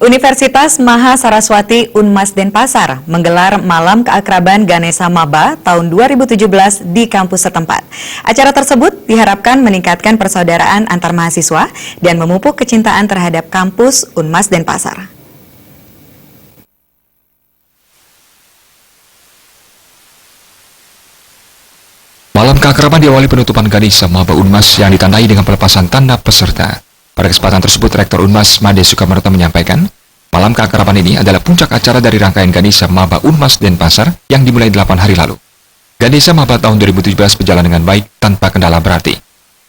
Universitas Maha Saraswati Unmas Denpasar menggelar Malam Keakraban Ganesha Maba tahun 2017 di kampus setempat. Acara tersebut diharapkan meningkatkan persaudaraan antar mahasiswa dan memupuk kecintaan terhadap kampus Unmas Denpasar. Malam keakraban diawali penutupan Ganesha Maba Unmas yang ditandai dengan pelepasan tanda peserta. Pada kesempatan tersebut, Rektor Unmas Made Sukamerta menyampaikan, malam keakraban ini adalah puncak acara dari rangkaian Ganesha Maba Unmas Denpasar yang dimulai 8 hari lalu. Ganesha Maba tahun 2017 berjalan dengan baik tanpa kendala berarti.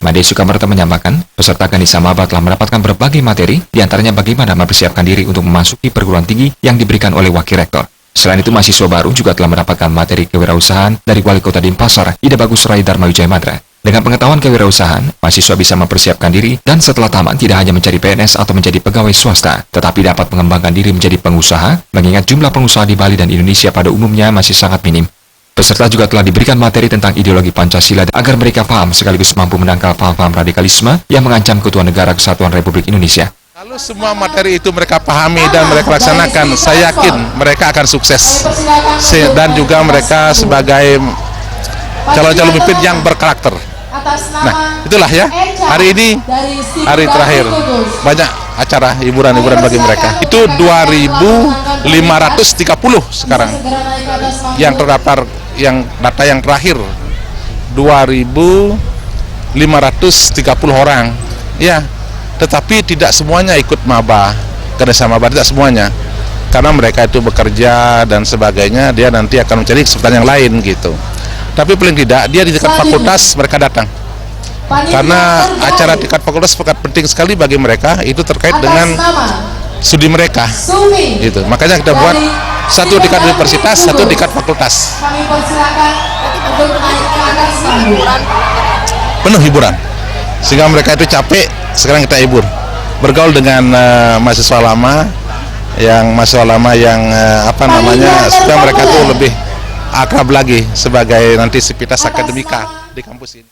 Made Sukamerta menyampaikan, peserta Ganesha Maba telah mendapatkan berbagai materi, diantaranya bagaimana mempersiapkan diri untuk memasuki perguruan tinggi yang diberikan oleh Wakil Rektor. Selain itu, mahasiswa baru juga telah mendapatkan materi kewirausahaan dari Wali Kota Denpasar, Ida Bagus Rai Dharma Wijaya Madra. Dengan pengetahuan kewirausahaan, mahasiswa bisa mempersiapkan diri dan setelah tamat tidak hanya mencari PNS atau menjadi pegawai swasta, tetapi dapat mengembangkan diri menjadi pengusaha, mengingat jumlah pengusaha di Bali dan Indonesia pada umumnya masih sangat minim. Peserta juga telah diberikan materi tentang ideologi Pancasila agar mereka paham sekaligus mampu menangkal paham-paham radikalisme yang mengancam keutuhan negara Kesatuan Republik Indonesia. Kalau semua materi itu mereka pahami dan mereka laksanakan, saya yakin mereka akan sukses. Dan juga mereka sebagai calon-calon pemimpin yang berkarakter. Nah, itulah ya, hari ini hari terakhir, banyak acara hiburan-hiburan bagi mereka. Itu 2.530 sekarang yang terdaftar, yang data yang terakhir 2.530 orang ya, tetapi tidak semuanya ikut maba, Ganesha Maba, tidak semuanya, karena mereka itu bekerja dan sebagainya, dia nanti akan mencari kesempatan yang lain gitu. Tapi paling tidak dia di tingkat fakultas mereka datang, karena acara tingkat fakultas sangat penting sekali bagi mereka, itu terkait dengan studi mereka gitu. Makanya kita buat satu tingkat universitas, satu tingkat fakultas, penuh hiburan sehingga mereka itu capek. Sekarang kita hibur, bergaul dengan mahasiswa lama yang supaya mereka itu lebih akrab lagi sebagai nanti sivitas akademika di kampus ini.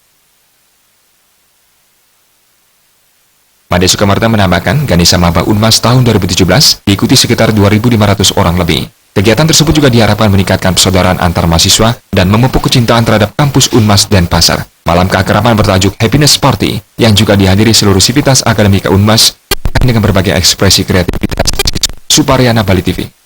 Made Sukamerta menambahkan, Ganesha Maba Unmas tahun 2017 diikuti sekitar 2.500 orang lebih. Kegiatan tersebut juga diharapkan meningkatkan persaudaraan antar mahasiswa dan memupuk kecintaan terhadap kampus Unmas Denpasar. Malam keakraban bertajuk Happiness Party yang juga dihadiri seluruh sivitas akademika Unmas dengan berbagai ekspresi kreativitas. Suparyana, Bali TV.